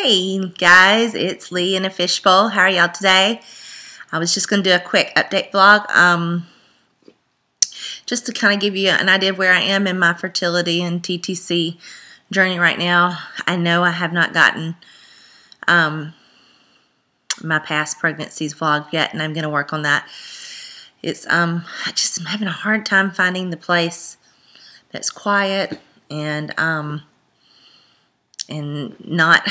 Hey guys, it's Lee in a fishbowl. How are y'all today? I was just going to do a quick update vlog just to kind of give you an idea of where I am in my fertility and TTC journey right now. I know I have not gotten my past pregnancies vlogged yet, and I'm going to work on that. It's I just am having a hard time finding the place that's quiet and not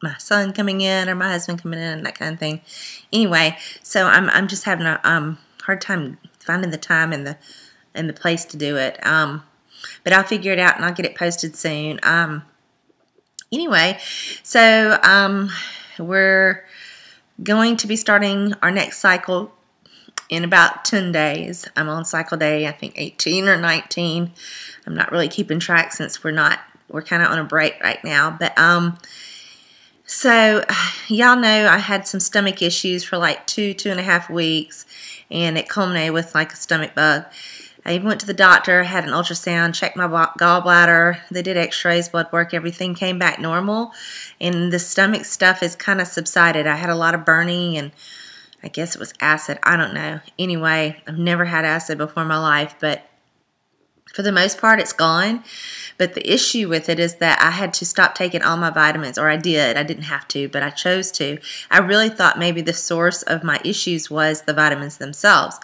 my son coming in or my husband coming in, that kind of thing. Anyway, so I'm just having a hard time finding the time and the place to do it. But I'll figure it out and I'll get it posted soon. Anyway, so we're going to be starting our next cycle in about 10 days. I'm on cycle day, I think 18 or 19. I'm not really keeping track since we're kind of on a break right now. But so y'all know I had some stomach issues for like 2.5 weeks, and it culminated with like a stomach bug. I even went to the doctor, had an ultrasound, checked my gallbladder. They did x-rays, blood work, everything came back normal. And the stomach stuff is kind of subsided. I had a lot of burning, and I guess it was acid. I don't know. Anyway, I've never had acid before in my life, but for the most part, it's gone. But the issue with it is that I had to stop taking all my vitamins, or I did. I didn't have to, but I chose to. I really thought maybe the source of my issues was the vitamins themselves.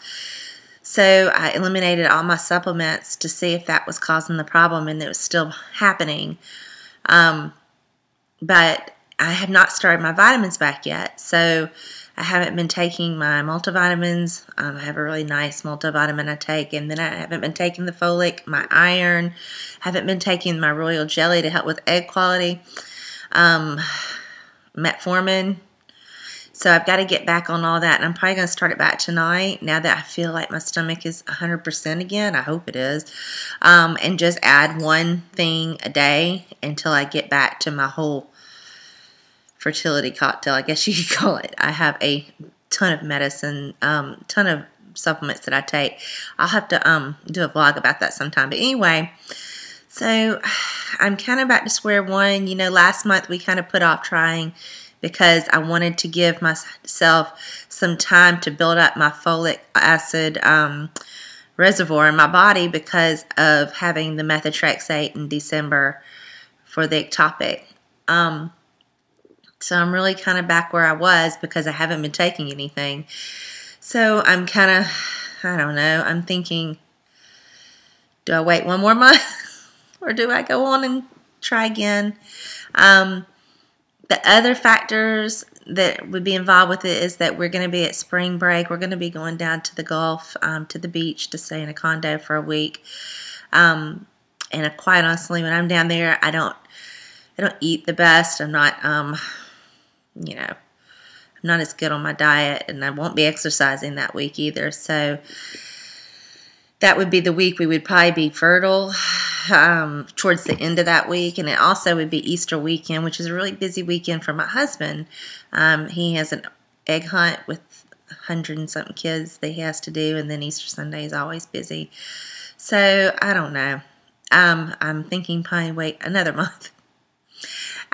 So I eliminated all my supplements to see if that was causing the problem, and it was still happening. But I have not started my vitamins back yet. So I haven't been taking my multivitamins. I have a really nice multivitamin I take, and then I haven't been taking the folic, my iron. Haven't been taking my royal jelly to help with egg quality. Metformin. So I've got to get back on all that, and I'm probably going to start it back tonight now that I feel like my stomach is 100% again. I hope it is. And just add one thing a day until I get back to my whole fertility cocktail, I guess you could call it. I have a ton of medicine, ton of supplements that I take. I'll have to do a vlog about that sometime. But anyway, so I'm kind of back to square one. You know, last month we kind of put off trying because I wanted to give myself some time to build up my folic acid reservoir in my body because of having the methotrexate in December for the ectopic. So I'm really kind of back where I was because I haven't been taking anything. So I'm kind of, I don't know, I'm thinking, do I wait one more month or do I go on and try again? The other factors that would be involved with it is that we're going to be at spring break. We're going to be going down to the Gulf, to the beach to stay in a condo for a week. And quite honestly, when I'm down there, I don't eat the best. I'm not, you know, I'm not as good on my diet, and I won't be exercising that week either. So that would be the week we would probably be fertile, towards the end of that week. And it also would be Easter weekend, which is a really busy weekend for my husband. He has an egg hunt with 100 and something kids that he has to do, and then Easter Sunday is always busy. So I don't know. I'm thinking probably wait another month.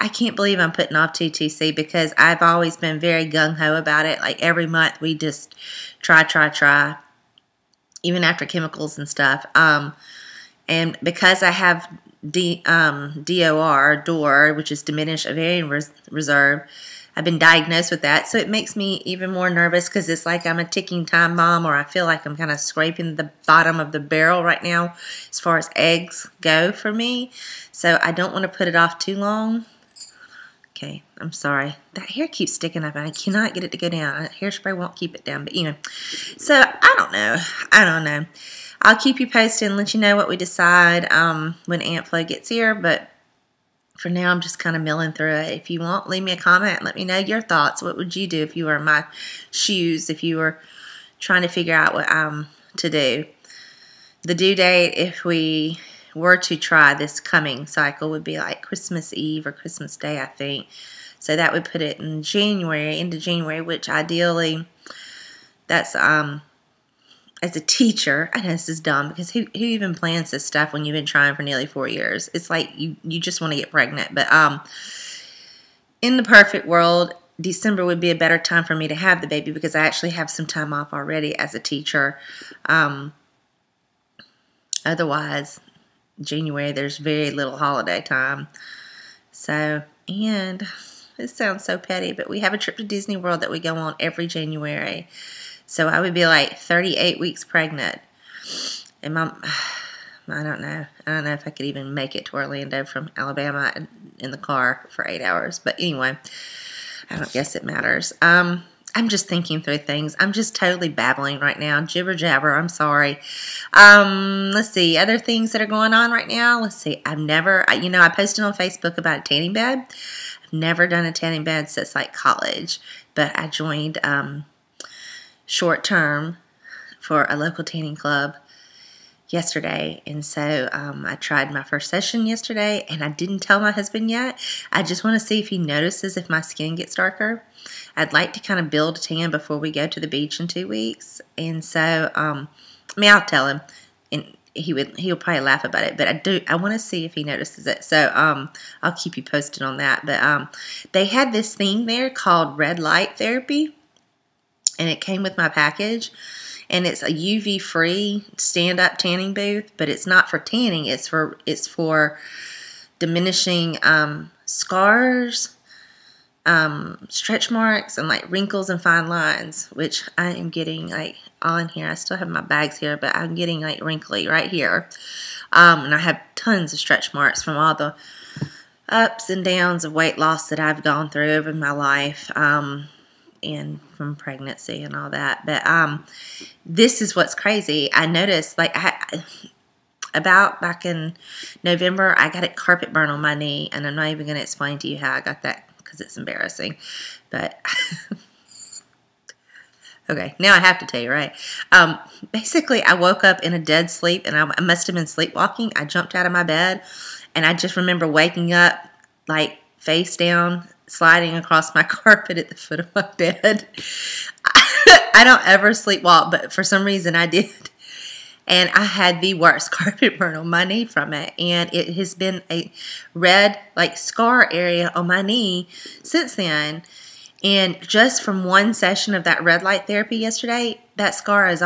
I can't believe I'm putting off TTC because I've always been very gung-ho about it. Like every month we just try, even after chemicals and stuff. And because I have DOR, which is diminished ovarian reserve, I've been diagnosed with that. So it makes me even more nervous because it's like I'm a ticking time bomb, or I feel like I'm kind of scraping the bottom of the barrel right now as far as eggs go for me. So I don't want to put it off too long. Okay, I'm sorry. That hair keeps sticking up and I cannot get it to go down. Hairspray won't keep it down. But anyway, so I don't know. I'll keep you posted and let you know what we decide when Aunt Flo gets here. But for now, I'm just kind of milling through it. If you want, leave me a comment and let me know your thoughts. What would you do if you were in my shoes, if you were trying to figure out what to do? The due date, if we were to try this coming cycle, would be like Christmas Eve or Christmas Day, I think. So that would put it in January, into January, which ideally, that's as a teacher, I know this is dumb because who even plans this stuff when you've been trying for nearly 4 years? It's like you just want to get pregnant. But in the perfect world, December would be a better time for me to have the baby because I actually have some time off already as a teacher. Otherwise, January, there's very little holiday time. So, and it sounds so petty, but we have a trip to Disney World that we go on every January. So I would be like 38 weeks pregnant. And I don't know. I don't know if I could even make it to Orlando from Alabama in the car for 8 hours. But anyway, I don't guess it matters. I'm just thinking through things. I'm just totally babbling right now. Jibber jabber. I'm sorry. Let's see. Other things that are going on right now. Let's see. I posted on Facebook about a tanning bed. I've never done a tanning bed since like college. But I joined short term for a local tanning club yesterday, and so I tried my first session yesterday, and I didn't tell my husband yet. I just want to see if he notices if my skin gets darker. I'd like to kind of build a tan before we go to the beach in 2 weeks, and so I'll tell him, and he'll probably laugh about it, but I want to see if he notices it. So I'll keep you posted on that. But they had this thing there called red light therapy, and it came with my package. And it's a UV-free stand-up tanning booth, but it's not for tanning. It's for diminishing scars, stretch marks, and like wrinkles and fine lines, which I am getting like all in here. I still have my bags here, but I'm getting like wrinkly right here. And I have tons of stretch marks from all the ups and downs of weight loss that I've gone through over my life. And from pregnancy and all that. But this is what's crazy. I noticed, like, about back in November, I got a carpet burn on my knee, and I'm not even going to explain to you how I got that because it's embarrassing. But okay, now I have to tell you, right? Basically, I woke up in a dead sleep, and I must have been sleepwalking. I jumped out of my bed, and I just remember waking up, like, face down, sliding across my carpet at the foot of my bed. I don't ever sleepwalk, but for some reason I did. And I had the worst carpet burn on my knee from it. And it has been a red, like, scar area on my knee since then. And just from one session of that red light therapy yesterday, that scar is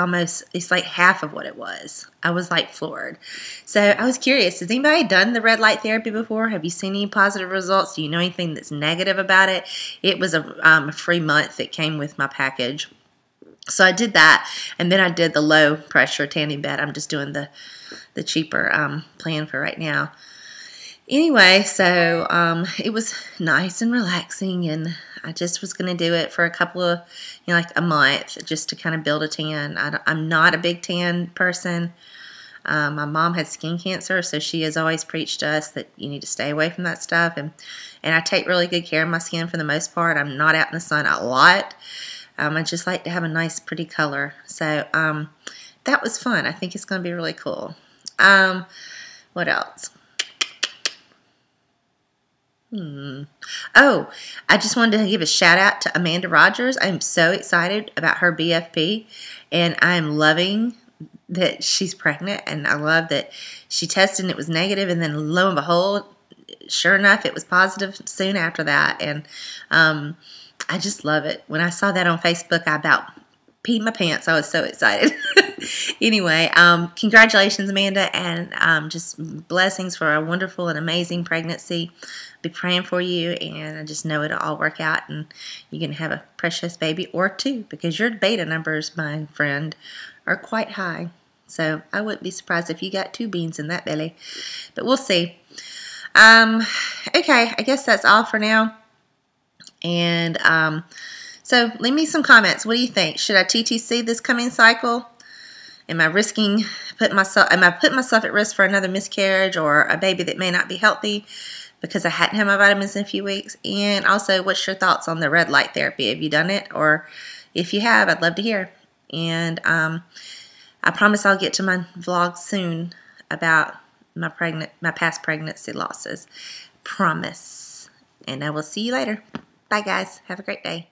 it's like half of what it was. I was like floored. So I was curious, has anybody done the red light therapy before? Have you seen any positive results? Do you know anything that's negative about it? It was a free month that came with my package. So I did that, and then I did the low pressure tanning bed. I'm just doing the cheaper plan for right now. Anyway, so it was nice and relaxing, and I just was going to do it for a couple of, like a month, just to kind of build a tan. I'm not a big tan person. My mom had skin cancer, so she has always preached to us that you need to stay away from that stuff, and I take really good care of my skin for the most part. I'm not out in the sun a lot. I just like to have a nice, pretty color. So that was fun. I think it's going to be really cool. What else? Oh, I just wanted to give a shout out to Amanda Rogers. I'm so excited about her BFP, and I'm loving that she's pregnant, and I love that she tested and it was negative, and then lo and behold, sure enough, it was positive soon after that. And I just love it. When I saw that on Facebook, I about peed my pants. I was so excited. Anyway, congratulations, Amanda, and just blessings for a wonderful and amazing pregnancy. Be praying for you, and I just know it'll all work out, and you're going to have a precious baby or two, because your beta numbers, my friend, are quite high. So I wouldn't be surprised if you got 2 beans in that belly, but we'll see. Okay, I guess that's all for now. And so leave me some comments. What do you think? Should I TTC this coming cycle? Am I putting myself at risk for another miscarriage or a baby that may not be healthy because I hadn't had my vitamins in a few weeks? And also, what's your thoughts on the red light therapy? Have you done it? Or if you have, I'd love to hear. And I promise I'll get to my vlog soon about my past pregnancy losses. Promise. And I will see you later. Bye, guys. Have a great day.